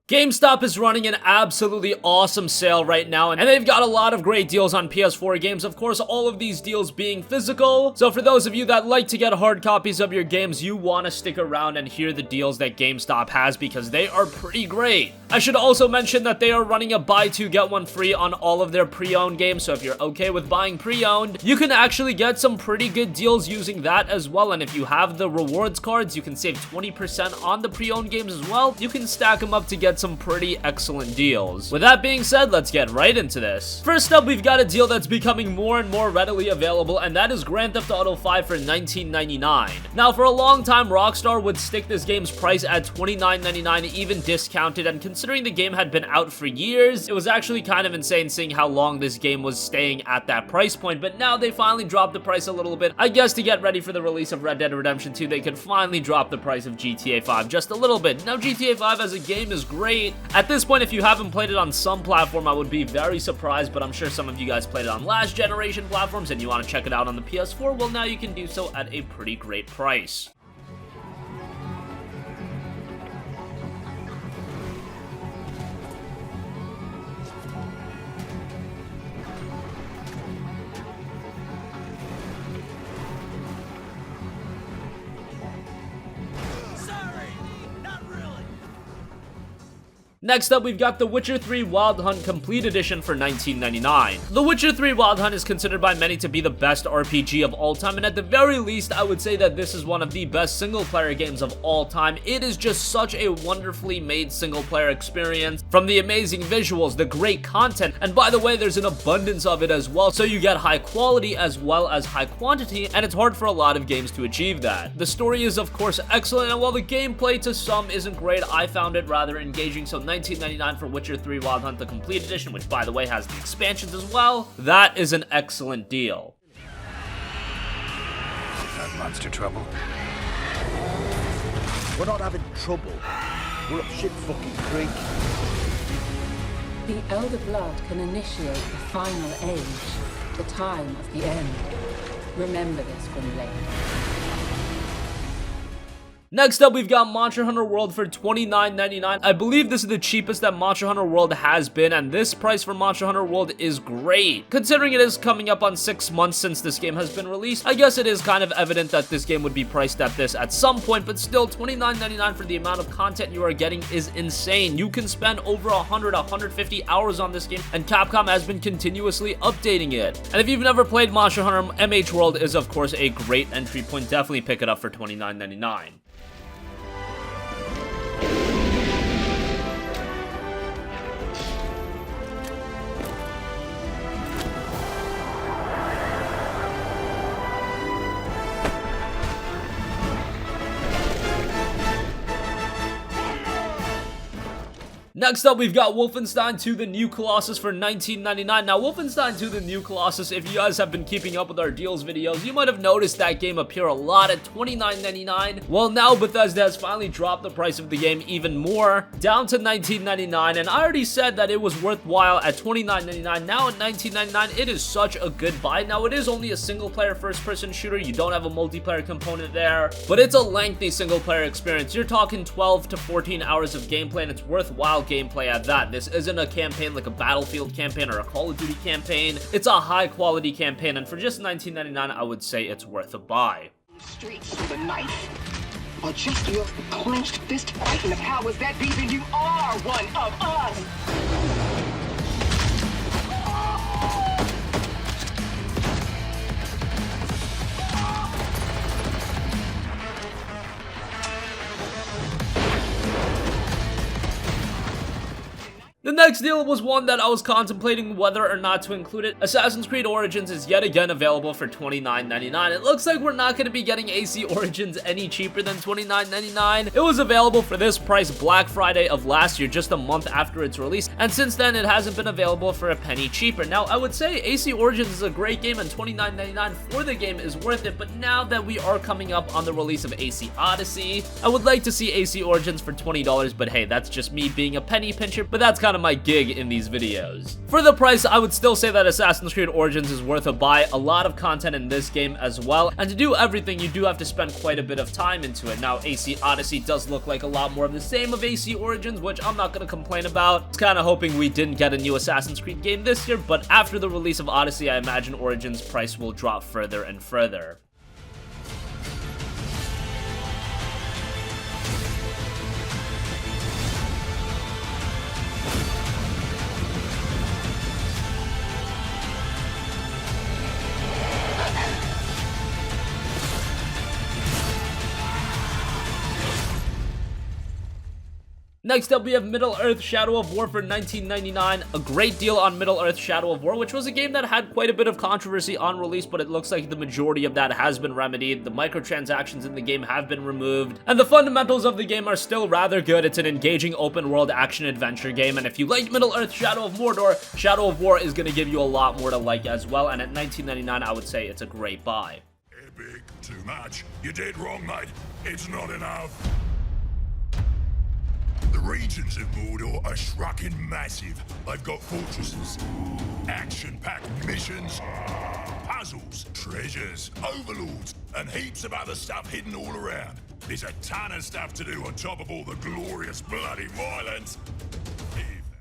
GameStop is running an absolutely awesome sale right now, and they've got a lot of great deals on PS4 games, of course, all of these deals being physical. So for those of you that like to get hard copies of your games, you want to stick around and hear the deals that GameStop has because they are pretty great. I should also mention that they are running a buy two get one free on all of their pre-owned games, so if you're okay with buying pre-owned, you can actually get some pretty good deals using that as well. And if you have the rewards cards, you can save 20% on the pre-owned games as well. You can stack them up to get some pretty excellent deals. With that being said, let's get right into this. First up, we've got a deal that's becoming more and more readily available, and that is Grand Theft Auto 5 for $19.99. Now, for a long time, Rockstar would stick this game's price at $29.99, even discounted, and considering the game had been out for years, it was actually kind of insane seeing how long this game was staying at that price point. But now they finally dropped the price a little bit. I guess to get ready for the release of Red Dead Redemption 2, they could finally drop the price of GTA 5 just a little bit. Now, GTA 5 as a game is great. At this point, if you haven't played it on some platform, I would be very surprised, but I'm sure some of you guys played it on last generation platforms and you want to check it out on the PS4, well, now you can do so at a pretty great price. Next up, we've got The Witcher 3 Wild Hunt Complete Edition for $19.99. The Witcher 3 Wild Hunt is considered by many to be the best RPG of all time, and at the very least, I would say that this is one of the best single-player games of all time. It is just such a wonderfully made single-player experience, from the amazing visuals, the great content, and by the way, there's an abundance of it as well, so you get high quality as well as high quantity, and it's hard for a lot of games to achieve that. The story is, of course, excellent, and while the gameplay to some isn't great, I found it rather engaging, so $19.99 for Witcher 3 Wild Hunt the Complete Edition, which by the way has the expansions as well. That is an excellent deal. That monster trouble? We're not having trouble. We're up shit fucking creek. The Elder Blood can initiate the final age, the time of the end. Remember this, Gwynblade. Next up, we've got Monster Hunter World for $29.99. I believe this is the cheapest that Monster Hunter World has been, and this price for Monster Hunter World is great. Considering it is coming up on 6 months since this game has been released, I guess it is kind of evident that this game would be priced at this at some point, but still, $29.99 for the amount of content you are getting is insane. You can spend over 150 hours on this game, and Capcom has been continuously updating it. And if you've never played Monster Hunter, MH World is, of course, a great entry point. Definitely pick it up for $29.99. Next up, we've got Wolfenstein II The New Colossus for $19.99. Now, Wolfenstein II The New Colossus, if you guys have been keeping up with our deals videos, you might have noticed that game appear a lot at $29.99. Well, now Bethesda has finally dropped the price of the game even more, down to $19.99, and I already said that it was worthwhile at $29.99. Now at $19.99, it is such a good buy. Now, it is only a single-player first-person shooter. You don't have a multiplayer component there, but it's a lengthy single-player experience. You're talking 12 to 14 hours of gameplay, and it's worthwhile gameplay at that. This isn't a campaign like a Battlefield campaign or a Call of Duty campaign. It's a high quality campaign, and for just $19.99, I would say it's worth a buy. Streets with a knife, or just your clenched fist fighting the powers that be, then you are one of us. The next deal was one that I was contemplating whether or not to include it. Assassin's Creed Origins is yet again available for $29.99. It looks like we're not going to be getting AC Origins any cheaper than $29.99. It was available for this price Black Friday of last year, just a month after its release, and since then it hasn't been available for a penny cheaper. Now, I would say AC Origins is a great game and $29.99 for the game is worth it, but now that we are coming up on the release of AC Odyssey, I would like to see AC Origins for $20, but hey, that's just me being a penny pincher, but that's kind of my gig in these videos. For the price, I would still say that Assassin's Creed Origins is worth a buy. A lot of content in this game as well, and to do everything, you do have to spend quite a bit of time into it. Now, AC Odyssey does look like a lot more of the same of AC Origins, which I'm not going to complain about. I was kind of hoping we didn't get a new Assassin's Creed game this year, but after the release of Odyssey, I imagine Origins price will drop further and further. Next up, we have Middle-earth Shadow of War for $19.99. A great deal on Middle-earth Shadow of War, which was a game that had quite a bit of controversy on release, but it looks like the majority of that has been remedied. The microtransactions in the game have been removed, and the fundamentals of the game are still rather good. It's an engaging open-world action-adventure game, and if you like Middle-earth Shadow of Mordor, Shadow of War is going to give you a lot more to like as well, and at $19.99, I would say it's a great buy. Epic. Too much. You did wrong, mate. It's not enough. The regions of Mordor are shrunken massive. They've got fortresses, action-packed missions, puzzles, treasures, overlords, and heaps of other stuff hidden all around. There's a ton of stuff to do on top of all the glorious bloody violence.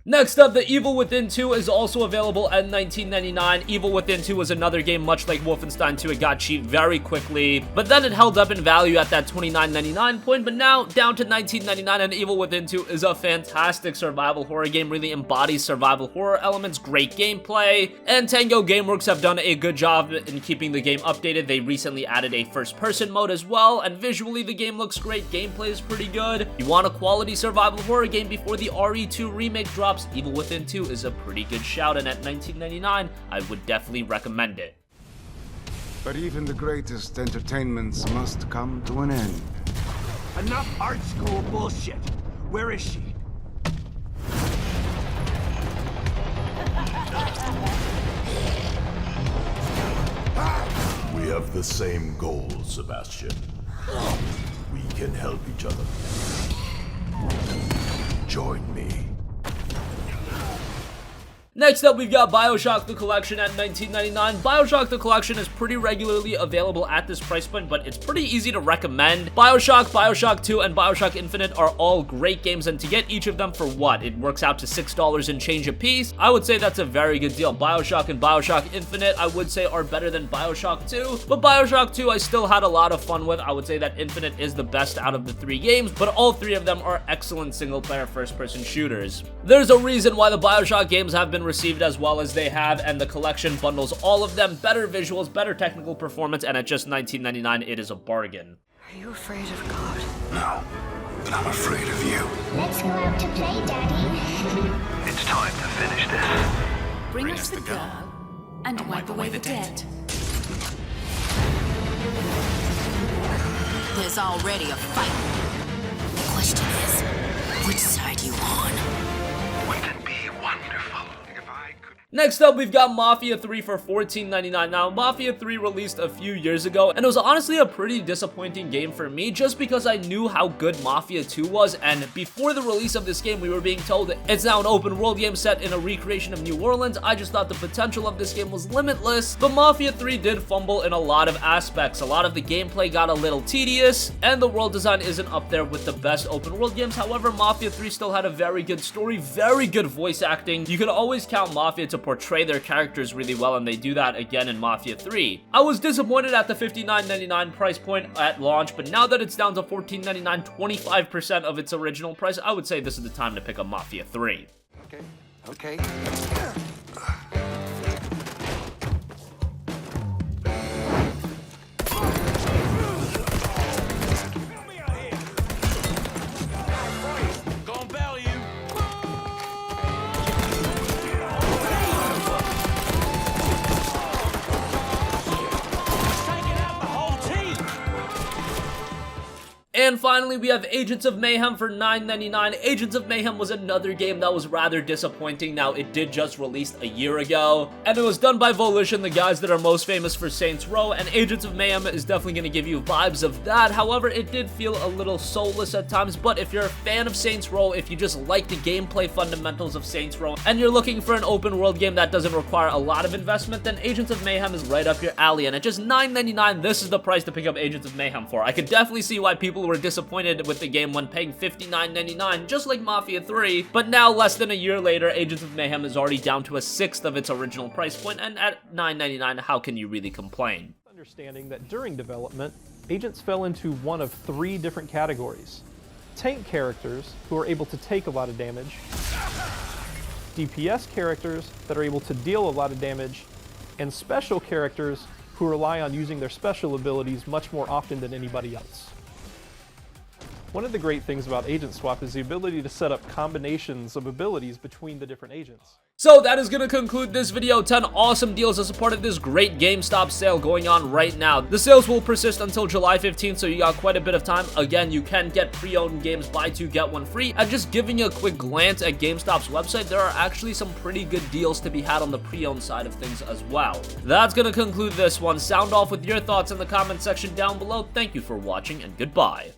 Next up, The Evil Within 2 is also available at $19.99. Evil Within 2 was another game much like Wolfenstein 2. It got cheap very quickly, but then it held up in value at that $29.99 point, but now down to $19.99, and Evil Within 2 is a fantastic survival horror game, really embodies survival horror elements, great gameplay, and Tango Gameworks have done a good job in keeping the game updated. They recently added a first-person mode as well, and visually the game looks great, gameplay is pretty good. You want a quality survival horror game before the RE2 remake drops, Evil Within 2 is a pretty good shout, and at $19.99, I would definitely recommend it. But even the greatest entertainments must come to an end. Enough art school bullshit. Where is she? We have the same goal, Sebastian. We can help each other. Join me. Next up, we've got BioShock The Collection at $19.99. BioShock The Collection is pretty regularly available at this price point, but it's pretty easy to recommend. BioShock, BioShock 2, and BioShock Infinite are all great games, and to get each of them for what? It works out to $6 and change a piece. I would say that's a very good deal. BioShock and BioShock Infinite, I would say, are better than BioShock 2, but BioShock 2 I still had a lot of fun with. I would say that Infinite is the best out of the three games, but all three of them are excellent single-player first-person shooters. There's a reason why the BioShock games have been received as well as they have, and the collection bundles all of them, better visuals, better technical performance, and at just $19.99, it is a bargain. Are you afraid of God? No, but I'm afraid of you. Let's go out to play, Daddy. It's time to finish this. Bring us the girl and wipe away the dead. There's already a fight. The question is, which side you on? Wouldn't it be wonderful if I could... Next up, we've got Mafia 3 for $14.99. Now, Mafia 3 released a few years ago, and it was honestly a pretty disappointing game for me, just because I knew how good Mafia 2 was, and before the release of this game, we were being told that it's now an open world game set in a recreation of New Orleans. I just thought the potential of this game was limitless, but Mafia 3 did fumble in a lot of aspects. A lot of the gameplay got a little tedious, and the world design isn't up there with the best open world games. However, Mafia 3 still had a very good story, very good voice acting. You can always count Mafia to portray their characters really well, and they do that again in Mafia 3. I was disappointed at the $59.99 price point at launch, but now that it's down to $14.99, 25% of its original price, I would say this is the time to pick up Mafia 3. Okay. And finally, we have Agents of Mayhem for $9.99. Agents of Mayhem was another game that was rather disappointing. Now, it did just release a year ago, and it was done by Volition, the guys that are most famous for Saints Row, and Agents of Mayhem is definitely going to give you vibes of that. However, it did feel a little soulless at times, but if you're a fan of Saints Row, if you just like the gameplay fundamentals of Saints Row, and you're looking for an open world game that doesn't require a lot of investment, then Agents of Mayhem is right up your alley. And at just $9.99, this is the price to pick up Agents of Mayhem for. I could definitely see why people were disappointed with the game when paying $59.99, just like Mafia 3, but now, less than a year later, Agents of Mayhem is already down to a sixth of its original price point, and at $9.99, how can you really complain? Understanding that during development, Agents fell into one of three different categories. Tank characters, who are able to take a lot of damage, DPS characters that are able to deal a lot of damage, and special characters who rely on using their special abilities much more often than anybody else. One of the great things about Agent Swap is the ability to set up combinations of abilities between the different agents. So that is going to conclude this video. 10 awesome deals as a part of this great GameStop sale going on right now. The sales will persist until July 15th, so you got quite a bit of time. Again, you can get pre-owned games, buy two, get one free. And just giving you a quick glance at GameStop's website, there are actually some pretty good deals to be had on the pre-owned side of things as well. That's going to conclude this one. Sound off with your thoughts in the comment section down below. Thank you for watching, and goodbye.